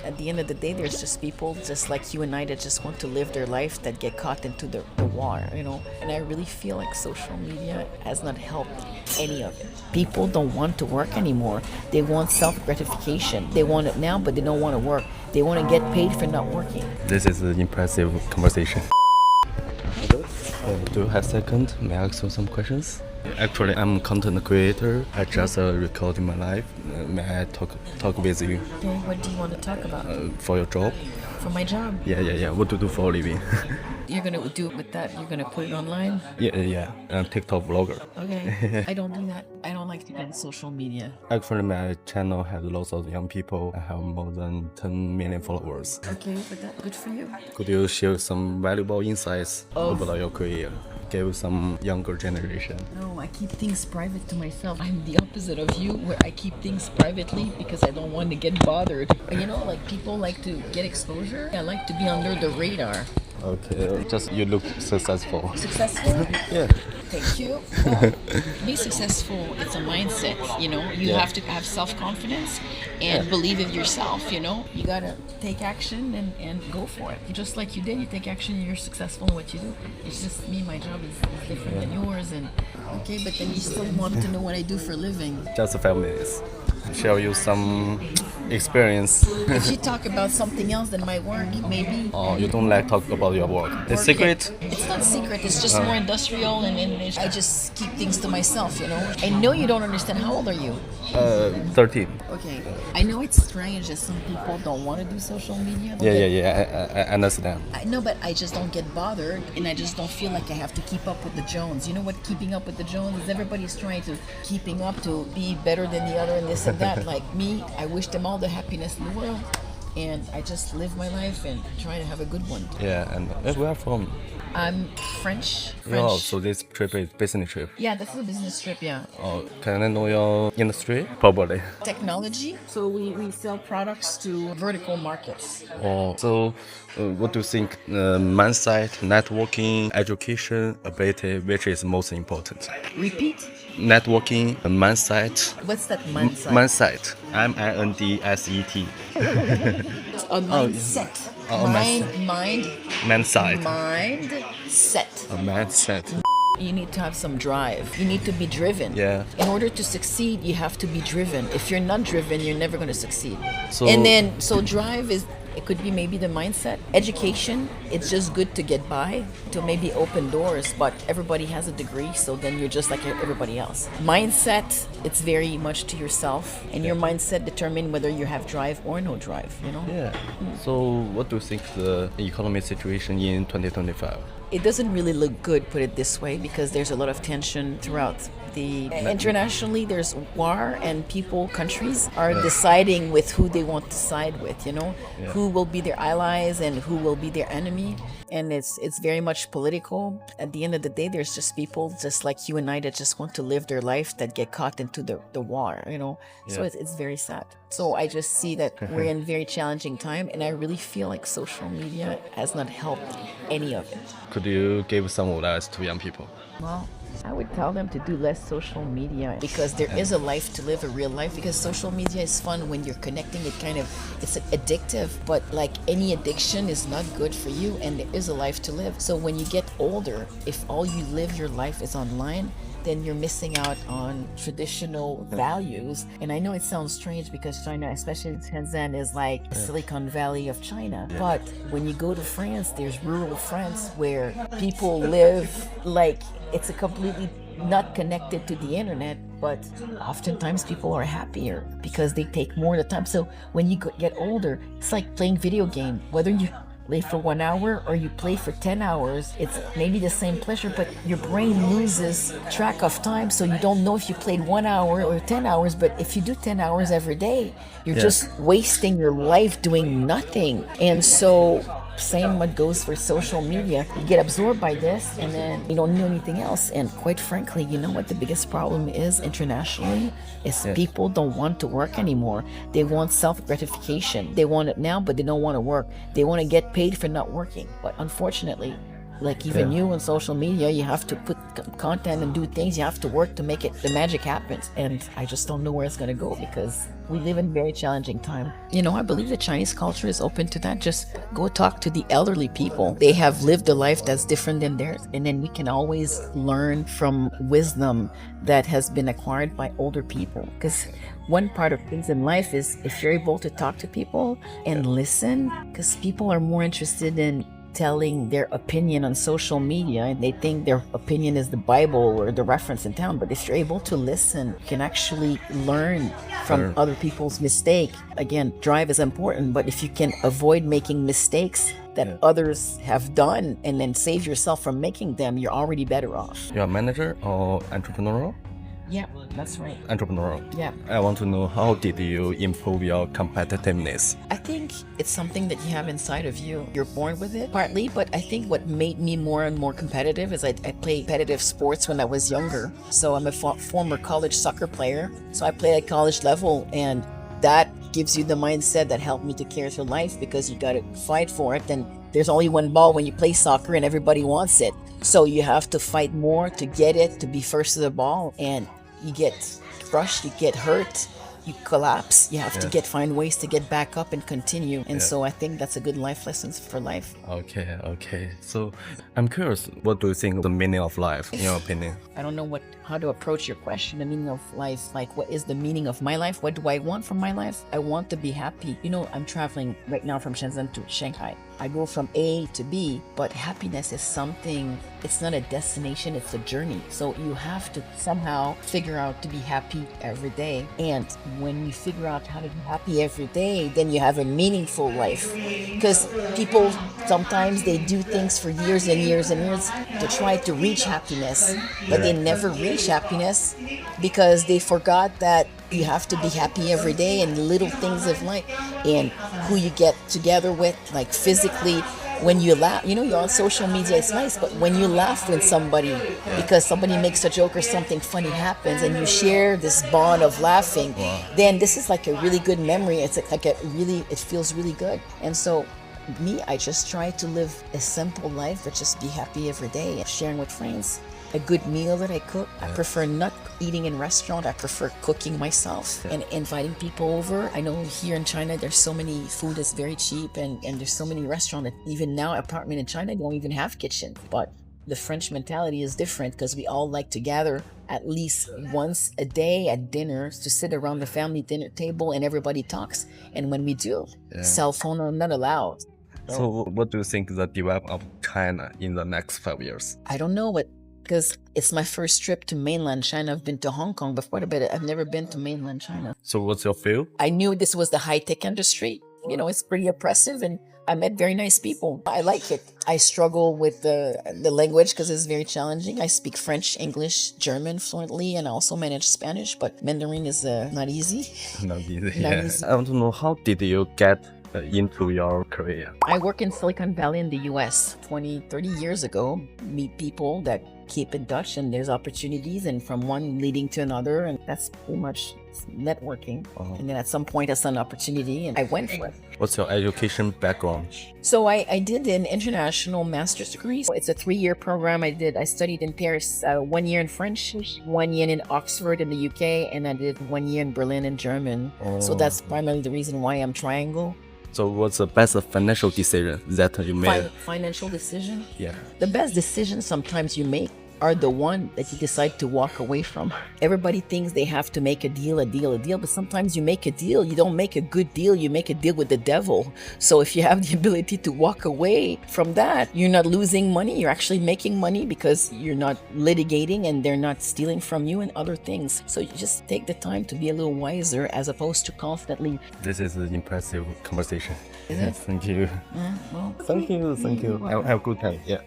At the end of the day, there's just people just like you and I that just want to live their life that get caught into the water, And I really feel like social media has not helped any of it. People don't want to work anymore. They want self-gratification. They want it now, but they don't want to work. They want to get paid for not working. This is an impressive conversation. Do you have a second? May I ask you some questions? Actually, I'm a content creator. I just recording my life. May I talk with you? Okay, what do you want to talk about? For your job? For my job? Yeah. What do you do for a living? You're going to do it with that? You're going to put it online? Yeah. I'm TikTok vlogger. Okay. I don't do that. I don't like to get on social media. Actually, my channel has lots of young people. I have more than 10 million followers. Okay, but that's good for you. Could you share some valuable insights about your career? Give some younger generation. No, I keep things private to myself. I'm the opposite of you, where I keep things privately because I don't want to get bothered. Like people like to get exposure. I like to be under the radar. Okay, just you look successful. Successful? Yeah. Thank you. Well, be successful, it's a mindset, You have to have self-confidence and believe in yourself, You gotta take action and go for it. Just like you did, you take action and you're successful in what you do. It's just me, my job is different than yours, and okay, but then you still want to know what I do for a living. Just 5 minutes. Share you some experience. If you talk about something else than my work, maybe. Oh, you don't like talk about your work. It's secret? It's not secret, it's just more industrial, and I just keep things to myself, I know you don't understand. How old are you? 13. Okay. I know it's strange that some people don't want to do social media. Yeah. I understand. I know, but I just don't get bothered, and I just don't feel like I have to keep up with the Jones. You know what keeping up with the Jones is? Everybody's trying to keeping up to be better than the other and this and that. Like me, I wish them all the happiness in the world, and I just live my life and try to have a good one. Yeah, and where are you from? I'm French. Oh, so this trip is business trip. Yeah, this is a business trip, yeah. Oh, can I know your industry? Probably. Technology. So we sell products to vertical markets. Oh, so what do you think? Mindset, networking, education, ability, which is most important? Repeat. Networking, mindset. What's that mindset? Mindset. MINDSET. A mindset. Mindset. Mindset. A mindset. You need to have some drive. You need to be driven. Yeah. In order to succeed, you have to be driven. If you're not driven, you're never going to succeed. So drive is, it could be maybe the mindset. Education, it's just good to get by, to maybe open doors, but everybody has a degree, so then you're just like everybody else. Mindset, it's very much to yourself, and your mindset determines whether you have drive or no drive, Yeah. So what do you think the economic situation in 2025? It doesn't really look good, put it this way, because there's a lot of tension throughout internationally. There's war, and countries are deciding with who they want to side with, who will be their allies and who will be their enemy. And it's very much political. At the end of the day, there's just people just like you and I that just want to live their life that get caught into the war, So it's very sad. So I just see that we're in a very challenging time, and I really feel like social media has not helped any of it. Could you give some advice to young people? Well, I would tell them to do less social media, because there is a life to live, a real life, because social media is fun when you're connecting. It's addictive, but like any addiction is not good for you, and there is a life to live. So when you get older, if all you live your life is online, then you're missing out on traditional values. And I know it sounds strange because China, especially Shenzhen, is like Silicon Valley of China. But when you go to France, there's rural France where people live like it's a completely not connected to the internet, but oftentimes people are happier because they take more of the time. So when you get older, it's like playing video game. Whether you play for 1 hour or you play for 10 hours, it's maybe the same pleasure, but your brain loses track of time, so you don't know if you played 1 hour or 10 hours. But if you do 10 hours every day, you're just wasting your life doing nothing. And so same what goes for social media. You get absorbed by this, and then you don't know anything else. And quite frankly, you know what the biggest problem is internationally? Is people don't want to work anymore. They want self-gratification. They want it now, but they don't want to work. They want to get paid for not working. But unfortunately, Like even you on social media, you have to put content and do things. You have to work to make it, the magic happens. And I just don't know where it's going to go because we live in a very challenging time. You know, I believe the Chinese culture is open to that. Just go talk to the elderly people. They have lived a life that's different than theirs. And then we can always learn from wisdom that has been acquired by older people. Because one part of things in life is if you're able to talk to people and listen, because people are more interested in telling their opinion on social media and they think their opinion is the Bible or the reference in town. But if you're able to listen, you can actually learn from other people's mistake. Again, drive is important, but if you can avoid making mistakes that others have done and then save yourself from making them, you're already better off. You're a manager or entrepreneur? Yeah, that's right. Entrepreneur. Yeah. I want to know, how did you improve your competitiveness? I think it's something that you have inside of you. You're born with it, partly, but I think what made me more and more competitive is I played competitive sports when I was younger. So I'm a former college soccer player. So I play at college level, and that gives you the mindset that helped me to carry through life because you got to fight for it. And there's only one ball when you play soccer and everybody wants it. So you have to fight more to get it, to be first to the ball, and you get crushed, you get hurt, you collapse. You have to find ways to get back up and continue. And so I think that's a good life lesson for life. Okay. So I'm curious, what do you think the meaning of life, in your opinion? I don't know how to approach your question, the meaning of life. Like, what is the meaning of my life? What do I want from my life? I want to be happy. You know, I'm traveling right now from Shenzhen to Shanghai. I go from A to B, but happiness is something, it's not a destination, it's a journey. So you have to somehow figure out to be happy every day. And when you figure out how to be happy every day, then you have a meaningful life. Because people, sometimes they do things for years and years and years to try to reach happiness, but they never reach happiness because they forgot that you have to be happy every day and little things of life and who you get together with, like physically. When you laugh, you know, you're on social media, it's nice, but when you laugh with somebody because somebody makes a joke or something funny happens and you share this bond of laughing, then this is like a really good memory. It's like it feels really good. And so I just try to live a simple life, but just be happy every day, sharing with friends. A good meal that I cook. I prefer not eating in restaurant. I prefer cooking myself and inviting people over. I know here in China, there's so many food is very cheap and there's so many restaurants that even now apartment in China don't even have kitchen. But the French mentality is different because we all like to gather at least once a day at dinners to sit around the family dinner table and everybody talks. And when we do, cell phone are not allowed. So what do you think the development of China in the next 5 years? I don't know because it's my first trip to mainland China. I've been to Hong Kong before, but I've never been to mainland China. So what's your feel? I knew this was the high-tech industry. You know, it's pretty oppressive and I met very nice people. I like it. I struggle with the language because it's very challenging. I speak French, English, German fluently, and I also manage Spanish, but Mandarin is not easy. Not easy. I want to know, how did you get into your career? I work in Silicon Valley in the US 30 years ago. Meet people that keep in touch and there's opportunities and from one leading to another, and that's pretty much networking. And then at some point I saw an opportunity and I went for it. What's your education background? So I did an international master's degree. It's a 3-year program. I studied in Paris 1 year in French, 1 year in Oxford in the UK, and I did 1 year in Berlin in German. So that's primarily the reason why I'm triangle. So what's the best financial decision that you made? Financial decision? Yeah. The best decisions sometimes you make are the one that you decide to walk away from. Everybody thinks they have to make a deal, but sometimes you make a deal, you don't make a good deal, you make a deal with the devil. So if you have the ability to walk away from that, you're not losing money, you're actually making money because you're not litigating and they're not stealing from you and other things. So you just take the time to be a little wiser as opposed to constantly. This is an impressive conversation. Is it? Thank you. Well, Thank you. Have a good time. Yeah.